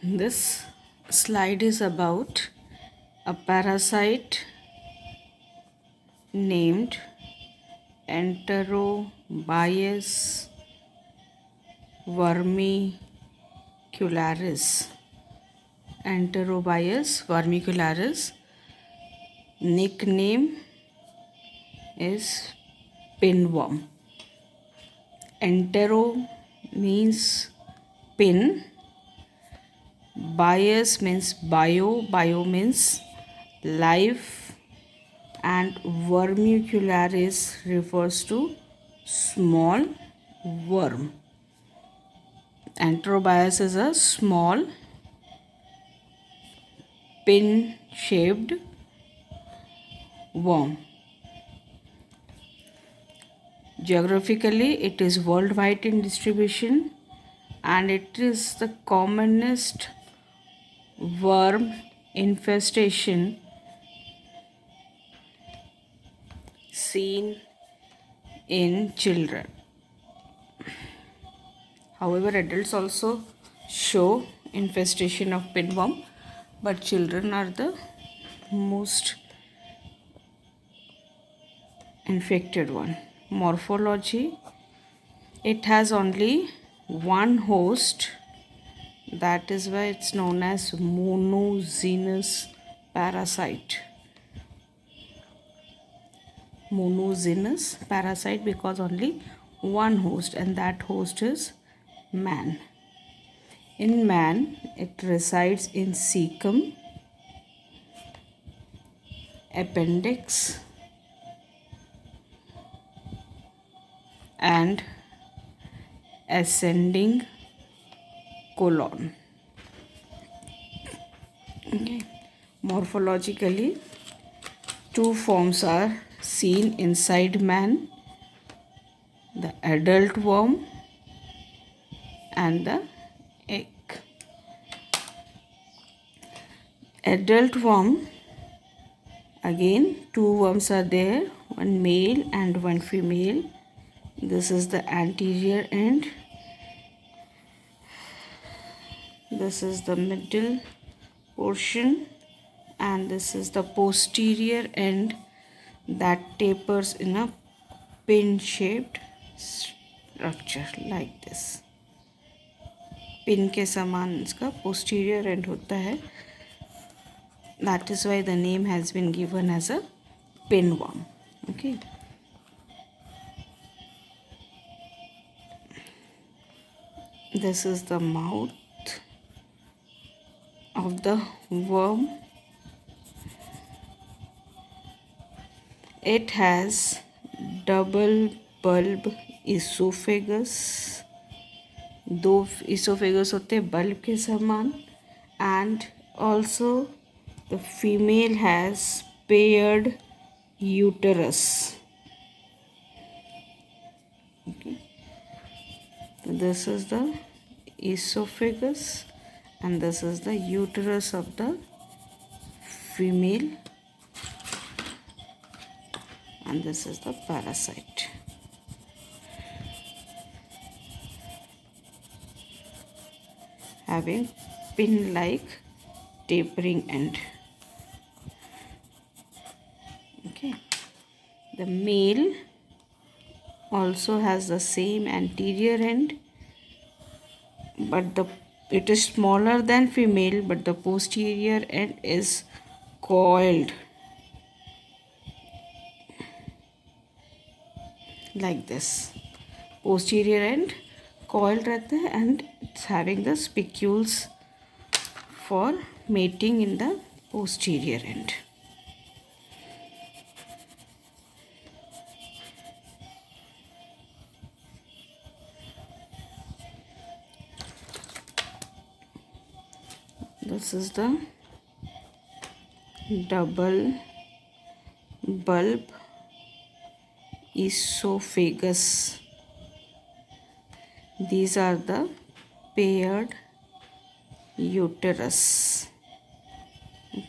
This slide is about a parasite named Enterobius vermicularis. Enterobius vermicularis. Nickname is pinworm. Entero means pin. Bias means bio means life, and vermicularis refers to small worm. Enterobius is a small pin shaped worm. Geographically, it is worldwide in distribution, and it is the commonest worm infestation seen in children. However, adults also show infestation of pinworm, but children are the most infected one. Morphology: it has only one host, that is why it's known as monogenous parasite. Monogenous parasite because only one host, and that host is man. In man, it resides in cecum, appendix, and ascending colon. Okay. Morphologically, two forms are seen inside man: the adult worm and the egg. Adult worm, again two worms are there, one male and one female. This is the anterior end, this is the middle portion, and this is the posterior end that tapers in a pin shaped structure like this. Pin के समान इसका posterior end होता है. That is why the name has been given as a pinworm. Okay. This is the mouth of the worm. It has double bulb esophagus. दो esophagus होते हैं bulb के समान, and also the female has paired uterus. Okay. This is the esophagus and this is the uterus of the female, and this is the parasite. Having pin-like tapering end. Okay. The male also has the same anterior end, but it is smaller than female, but the posterior end is coiled like this. Posterior end coiled रहता है, and it's having the spicules for mating in the posterior end. This is the double bulb esophagus. These are the paired uterus. Okay.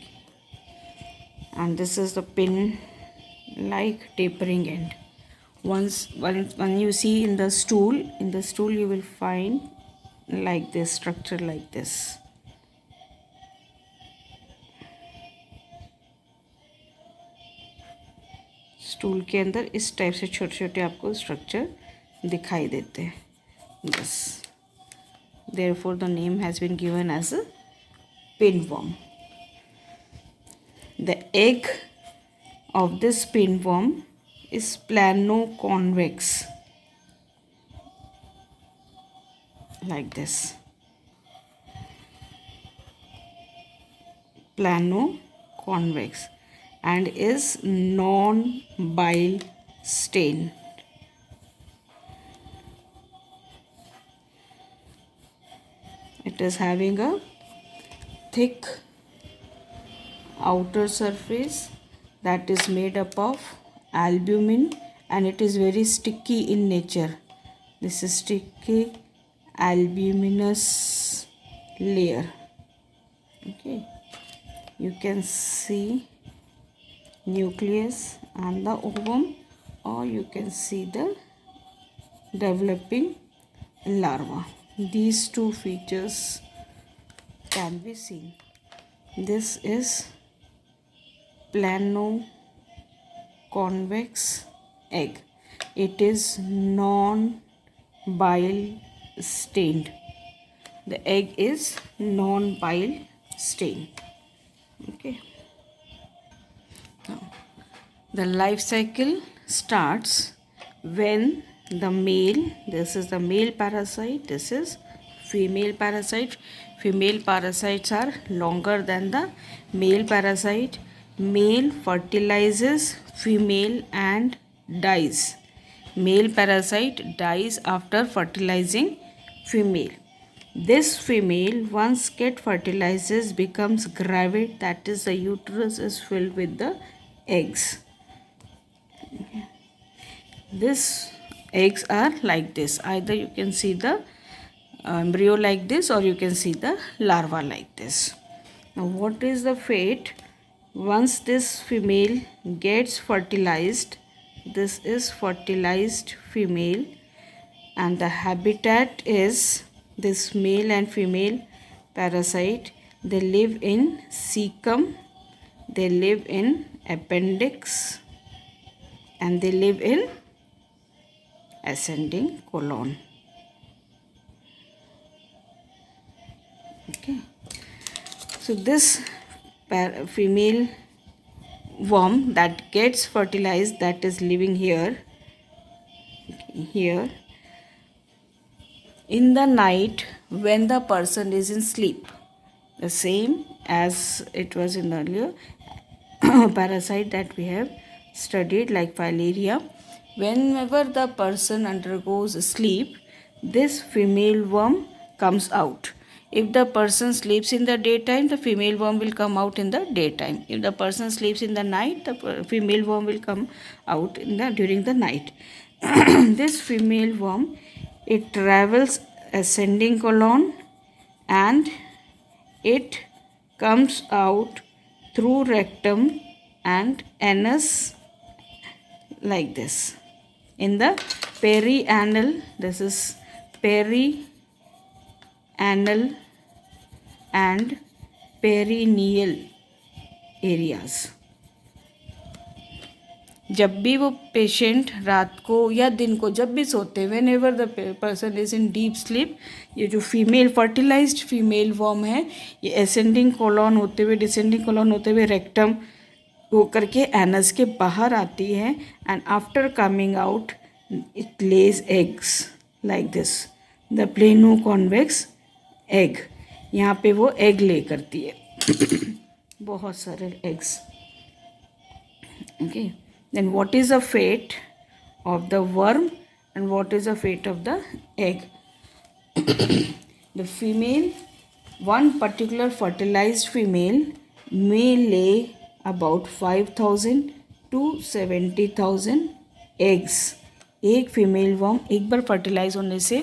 And this is the pin-like tapering end. When you see in the stool you will find like this structure like this. Stool के अंदर इस type से छोटे छोटे आपको structure दिखाई देते हैं. बस, therefore the name has been given as a pinworm. The egg of this pinworm is plano-convex, like this. Plano-convex and is non-bile stained. It is having a thick outer surface that is made up of albumin, and it is very sticky in nature. This is sticky albuminous layer. Okay, you can see nucleus and the ovum, or you can see the developing larva. These two features can be seen. This is plano-convex egg. It is non-bile stained. The egg is non-bile stained. Okay. Now, the life cycle starts when the male, this is the male parasite, this is female parasite. Female parasites are longer than the male parasite. Male fertilizes female and dies. Male parasite dies after fertilizing female. This female, once get fertilizes, becomes gravid, that is the uterus is filled with the eggs. This eggs are like this. Either you can see the embryo like this, or you can see the larva like this. Now what is the fate once this female gets fertilized? This is fertilized female, and the habitat is this male and female parasite. They live in cecum, they live in appendix, and they live in ascending colon. Okay, so this female worm that gets fertilized, that is living here, here in the night when the person is in sleep, the same as it was in earlier parasite that we have studied, like filaria. Whenever the person undergoes sleep, this female worm comes out. If the person sleeps in the daytime, the female worm will come out in the daytime. If the person sleeps in the night, the female worm will come out during the night. This female worm, it travels ascending colon, and it comes out through rectum and anus like this. In the perianal, this is perianal and perineal areas. जब भी वो patient रात को या दिन को जब भी सोते हैं, when ever the person is in deep sleep, ये जो फीमेल फर्टिलाइज्ड फीमेल वॉर्म है, ये असेंडिंग कोलॉन होते हुए, डिसेंडिंग कोलॉन होते हुए रेक्टम होकर के एनस के बाहर आती है, and after coming out it Lay's eggs like this, the plano convex egg. यहाँ पे वो एग ले करती है बहुत सारे eggs. Okay, then what is the fate of the worm and what is the fate of the egg? The female, one particular fertilized female may lay about 5,000 to 70,000 eggs. एक female worm एक बार fertilise होने से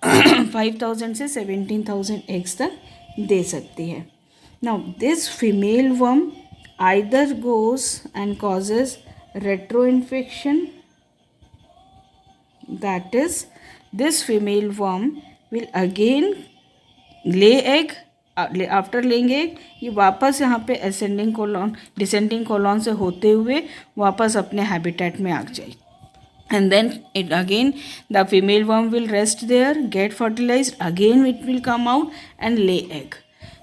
5,000 से 17,000 eggs तक दे सकती है. Now this female worm either goes and causes retroinfection, that is, this female worm will again lay egg after लेंगे ये वापस यहाँ पे असेंडिंग कोलॉन डिसेंडिंग कोलॉन से होते हुए वापस अपने हैबिटेट में आ जाए. And then it again the female worm will rest there, get fertilized, again it will come out and lay egg.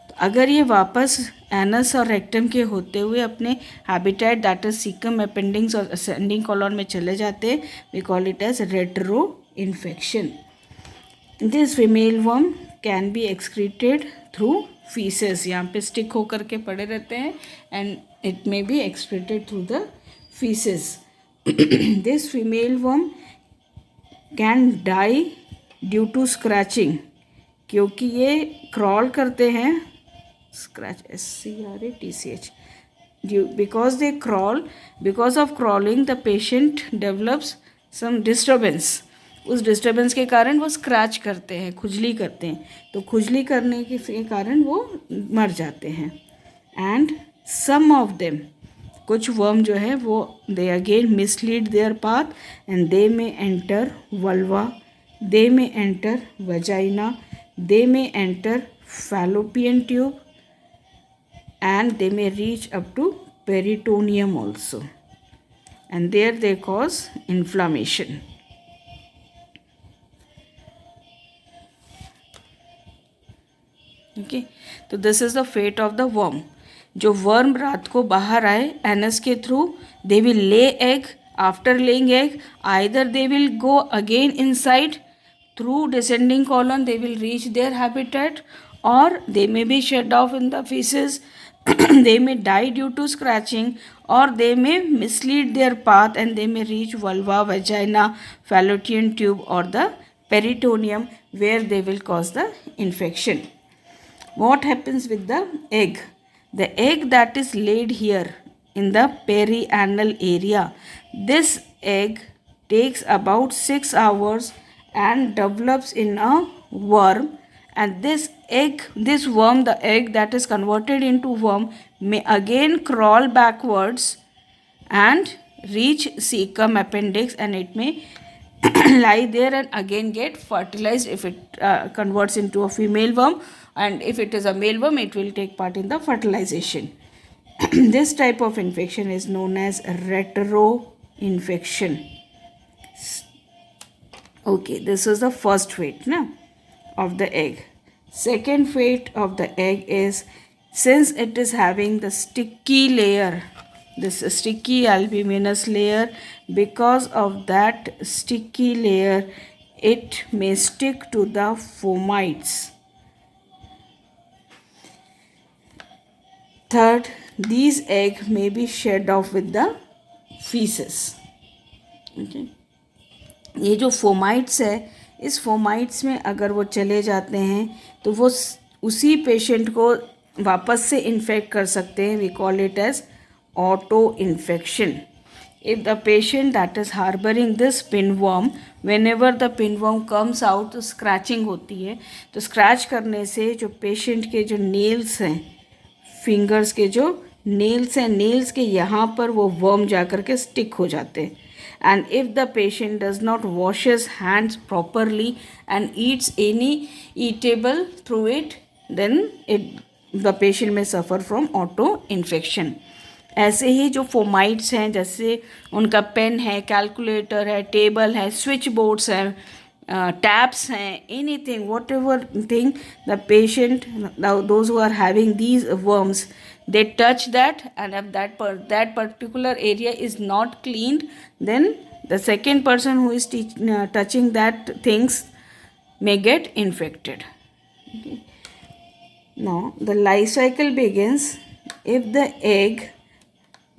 तो अगर ये वापस एनस और रेक्टम के होते हुए अपने habitat that is caecum appendix और असेंडिंग कॉलॉन में चले जाते हैं, we call it as retro infection. This female worm can be excreted through faeces. यहाँ पे स्टिक होकर के पड़े रहते हैं and it may be excreted through the faeces. This female worm can die due to scratching. क्योंकि ये क्रॉल करते हैं, scratch SCRATCH, because they crawl, because of crawling the patient develops some disturbance. उस डिस्टर्बेंस के कारण वो scratch करते हैं, खुजली करते हैं, तो खुजली करने के कारण वो मर जाते हैं. एंड सम ऑफ देम, कुछ वर्म जो है वो they again mislead there path and they में एंटर वल्वा, दे में एंटर वजाइना, दे में enter fallopian tube and they may reach up to peritoneum also, and there they cause inflammation. Okay, तो this is the fate of the worm. जो worm रात को बाहर आए anus के through, they will lay egg. After laying egg either they will go again inside through descending colon, they will reach their habitat, or they may be shed off in the feces. They may die due to scratching, or they may mislead their path and they may reach vulva, vagina, fallopian tube or the peritoneum, where they will cause the infection. What happens with the egg? The egg that is laid here in the perianal area, this egg takes about 6 hours and develops in a worm. And this egg, this worm, the egg that is converted into worm, may again crawl backwards and reach cecum appendix, and it may lie there and again get fertilized if it converts into a female worm, and if it is a male worm it will take part in the fertilization. This type of infection is known as retro infection. Okay, this is the first fate of the egg. Second fate of the egg is, since it is having the sticky layer, this sticky albuminous layer, because of that sticky layer it may stick to the fomites. Third, these eggs may be shed off with the feces. Okay, ये जो fomites है, इस fomites में अगर वो चले जाते हैं तो वो उसी पेशेंट को वापस से इन्फेक्ट कर सकते हैं. We call it as auto infection. If the patient that is harbouring this pinworm, whenever the pinworm comes out, तो स्क्रैचिंग होती है. तो स्क्रैच करने से जो पेशेंट के जो नेल्स हैं, फिंगर्स के जो नेल्स हैं, नेल्स के यहाँ पर वो वर्म जा कर के स्टिक हो जाते हैं. And if the patient does not wash his hands properly and eats any eatable through it, then the patient may suffer from auto infection. ऐसे ही जो फोमाइट्स हैं, जैसे उनका पेन है, कैलकुलेटर है, टेबल है, स्विच बोर्ड्स हैं, टैप्स हैं, anything, whatever thing, the patient, those who are having these worms, they touch that, and if that particular area is not cleaned, then the second person who is touching that things may get infected. Okay. Now the life cycle begins if the egg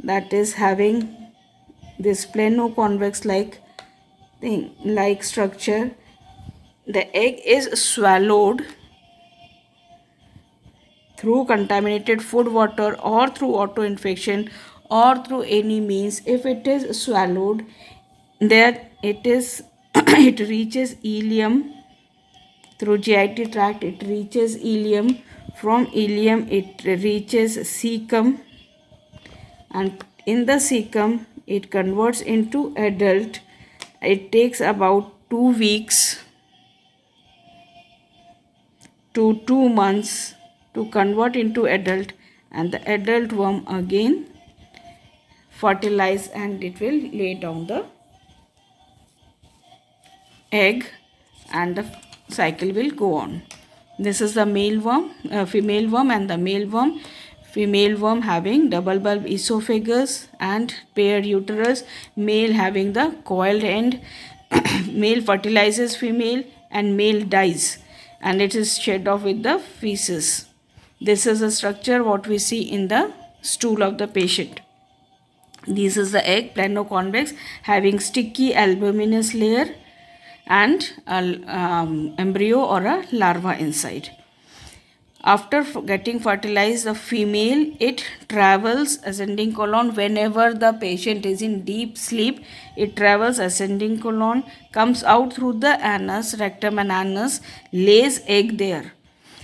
that is having this plano-convex like structure, the egg is swallowed through contaminated food, water, or through auto infection, or through any means. If it is swallowed, that it it reaches ileum through GIT tract, it reaches ileum, from ileum it reaches cecum, and in the cecum it converts into adult. It takes about 2 weeks to 2 months to convert into adult, and the adult worm again fertilize and it will lay down the egg and the cycle will go on. This is the male worm, female worm, and the male worm. Female worm having double bulb esophagus and pair uterus, male having the coiled end. Male fertilizes female and male dies, and it is shed off with the feces. This is the structure what we see in the stool of the patient. This is the egg, planoconvex, having sticky albuminous layer and embryo or a larva inside. After getting fertilized, the female, it travels ascending colon. Whenever the patient is in deep sleep, it travels ascending colon, comes out through the anus, rectum and anus, lays egg there.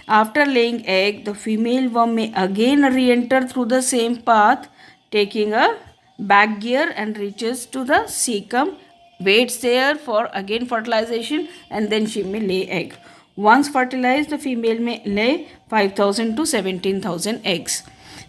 After laying egg, the female worm may again re-enter through the same path, taking a back gear and reaches to the cecum, waits there for again fertilization, and then she may lay egg. Once fertilized, the female may lay 5,000 to 17,000 eggs.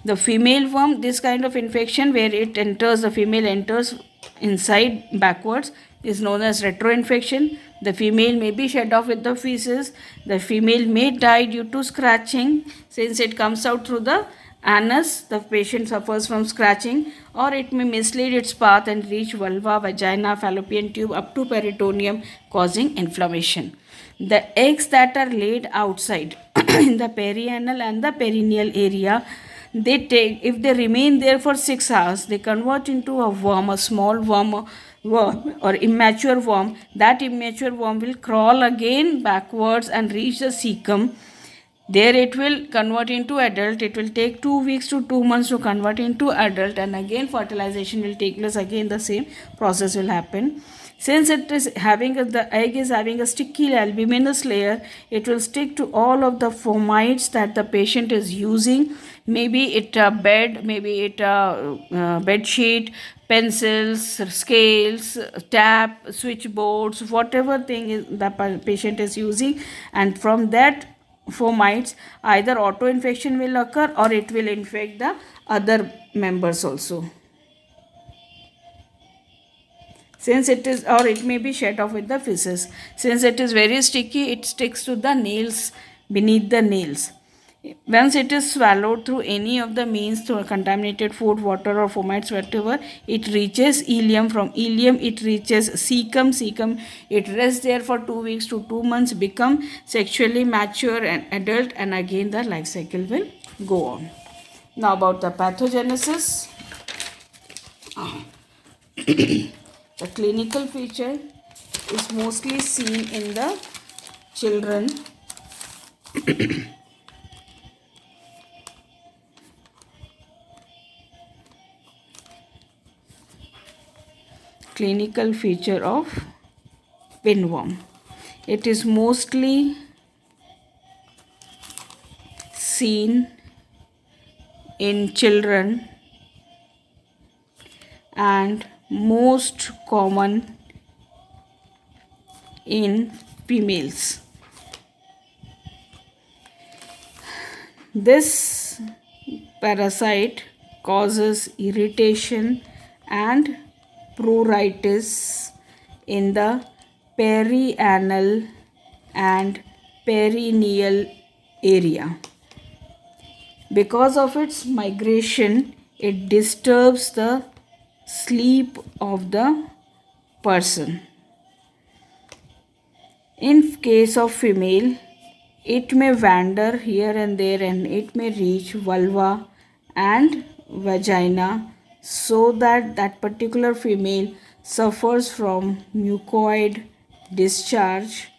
The female worm, this kind of infection where it enters, the female enters inside backwards, is known as retroinfection. The female may be shed off with the feces. The female may die due to scratching, since it comes out through the anus. The patient suffers from scratching, or it may mislead its path and reach vulva, vagina, fallopian tube up to peritoneum, causing inflammation. The eggs that are laid outside in the perianal and the perineal area, if they remain there for 6 hours, they convert into a worm, a small worm or immature worm. That immature worm will crawl again backwards and reach the cecum. There it will convert into adult. It will take 2 weeks to 2 months to convert into adult, and again fertilization will take place. Again the same process will happen. Since it is having the egg is having a sticky albuminous layer, it will stick to all of the fomites that the patient is using. Maybe it a bed, maybe it a bed sheet, pencils, scales, tap, switchboards, whatever thing is the patient is using, and from that fomites either auto-infection will occur or it will infect the other members also. Since it is, or it may be shed off with the feces. Since it is very sticky, it sticks to the nails, beneath the nails. Once it is swallowed through any of the means, through contaminated food, water or fomites, whatever, it reaches ileum. From ileum it reaches cecum. Cecum, it rests there for 2 weeks to 2 months, become sexually mature and adult, and again the life cycle will go on. Now about the pathogenesis. The clinical feature is mostly seen in the children. Clinical feature of pinworm. It is mostly seen in children and most common in females. This parasite causes irritation and pruritus in the perianal and perineal area. Because of its migration, it disturbs the sleep of the person. In case of female, it may wander here and there and it may reach vulva and vagina, so that that particular female suffers from mucoid discharge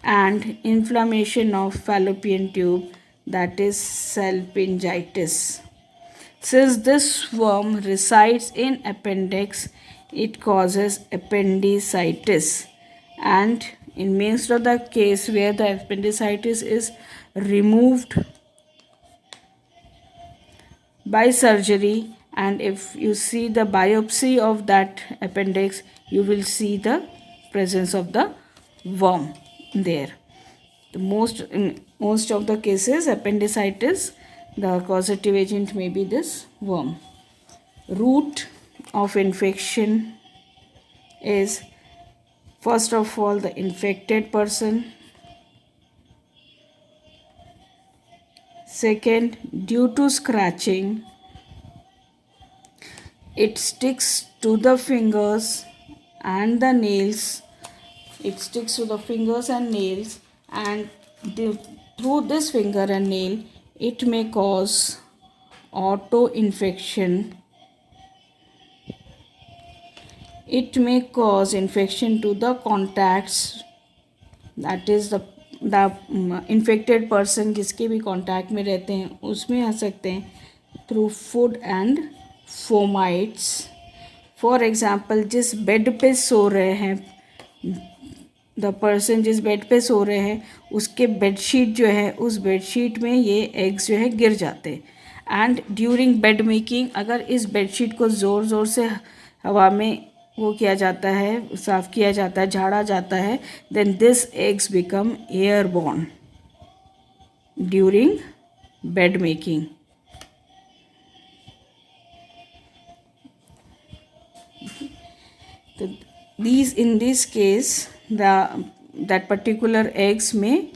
and inflammation of fallopian tube, that is salpingitis. Since this worm resides in appendix, it causes appendicitis, and in most of the case where the appendicitis is removed by surgery, and if you see the biopsy of that appendix, you will see the presence of the worm there. The most most of the cases appendicitis, the causative agent may be this worm. Route of infection is first of all the infected person. Second, due to scratching, it sticks to the fingers and the nails. It sticks to the fingers and nails, and through this finger and nail, it may cause auto-infection. It may cause infection to the contacts, that is the infected person जिसके भी contact में रहते हैं उसमें आ सकते हैं, through food and fomites. For example, जिस bed पे सो रहे हैं, द पर्सन जिस बेड पे सो रहे हैं उसके बेडशीट जो है, उस बेडशीट में ये एग्स जो है गिर जाते हैं. एंड ड्यूरिंग बेड मेकिंग, अगर इस बेडशीट को ज़ोर ज़ोर से हवा में वो किया जाता है, साफ़ किया जाता है, झाड़ा जाता है, then this eggs become airborne during bed making. These, in this case, that particular eggs may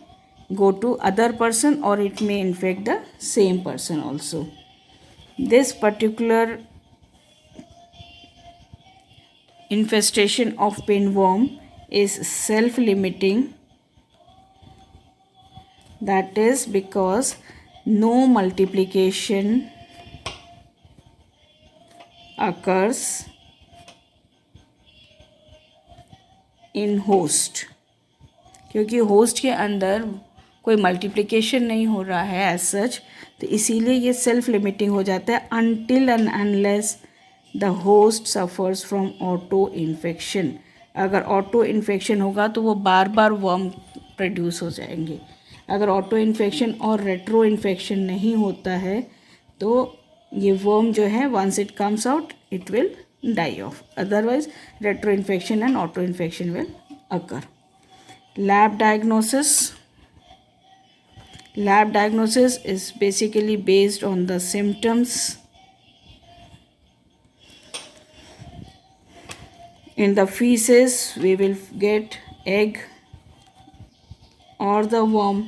go to other person or it may infect the same person also. This particular infestation of pinworm is self-limiting. That is because no multiplication occurs in host, क्योंकि host के अंदर कोई multiplication नहीं हो रहा है as such, तो इसीलिए ये सेल्फ लिमिटिंग हो जाता है until and unless the host suffers from auto infection. अगर ऑटो इन्फेक्शन होगा तो वो बार बार वर्म प्रोड्यूस हो जाएंगे. अगर ऑटो इन्फेक्शन और रेट्रो इन्फेक्शन नहीं होता है तो ये वर्म जो है once it comes out it will die off. Otherwise, retroinfection and autoinfection will occur. Lab diagnosis. Lab diagnosis is basically based on the symptoms. In the feces, we will get egg or the worm,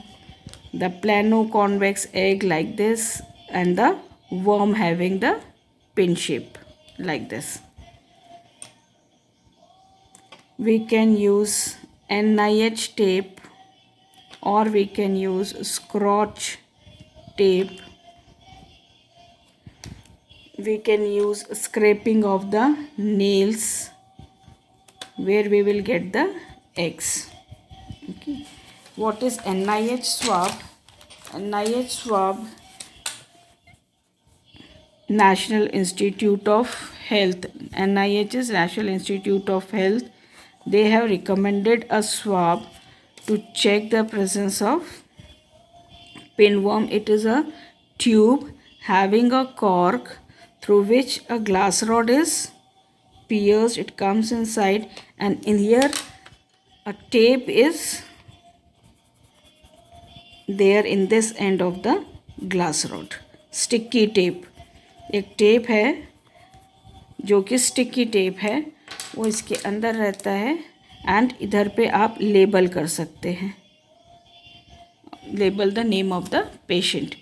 the plano-convex egg like this, and the worm having the pin shape like this. We can use NIH tape or we can use scotch tape. We can use scraping of the nails where we will get the eggs. Okay. What is NIH swab? NIH swab, National Institute of Health. NIH is National Institute of Health. They have recommended a swab to check the presence of pinworm. It is a tube having a cork through which a glass rod is pierced. It comes inside, and in here a tape is there in this end of the glass rod. Sticky tape. एक tape है जो कि sticky tape है, वो इसके अंदर रहता है एंड इधर पे आप लेबल कर सकते हैं, label the name of the patient.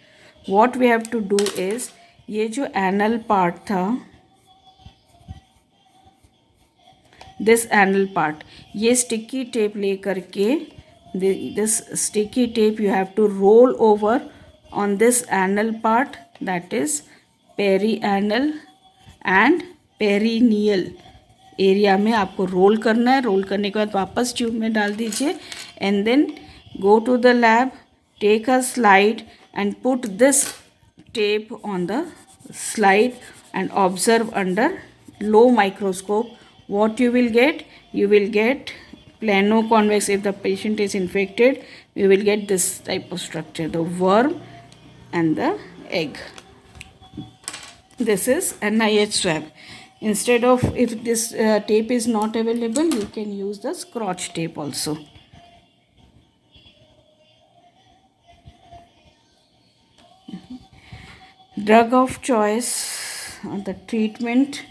What we have to do is, ये जो एनल पार्ट था, दिस एनल पार्ट, ये स्टिकी टेप ले करके, this sticky tape you have to roll over on this anal part, that is perianal and perineal area में आपको role करना है. रोल करने के बाद वापस ट्यूब में डाल दीजिए and then go to the lab, take a slide and put this tape on the slide and observe under low microscope. What you will get? You will get plano-convex. If the patient is infected, we will get this type of structure, the worm and the egg. This is NIH swab. Instead of, if this tape is not available, you can use the scotch tape also. Drug of choice on the treatment,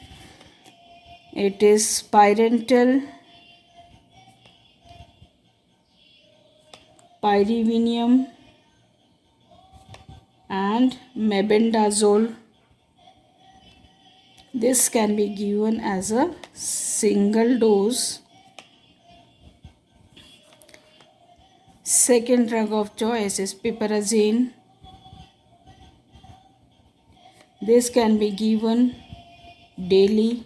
it is pyrentel, pyrivinum and mebendazole. This can be given as a single dose. Second drug of choice is piperazine. This can be given daily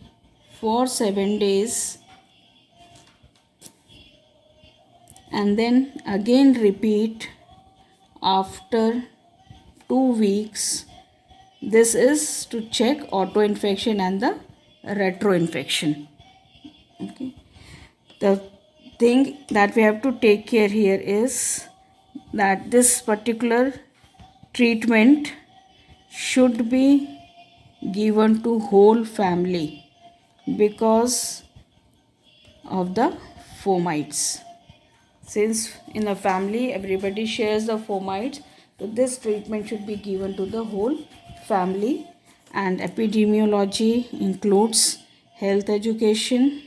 for 7 days and then again repeat after 2 weeks. This is to check autoinfection and the retroinfection. Okay. The thing that we have to take care here is that this particular treatment should be given to whole family because of the fomites. Since in the family everybody shares the fomites, so this treatment should be given to the whole family. And epidemiology includes health education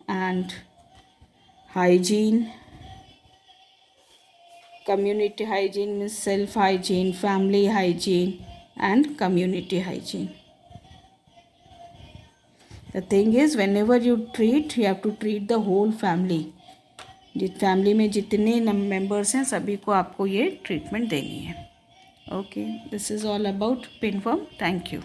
and hygiene. Community hygiene means self hygiene, family hygiene and community hygiene. The thing is, whenever you treat, you have to treat the whole family. जिस family में जितने members हैं सभी को आपको ये treatment देनी है. Okay, this is all about pinworm. Thank you.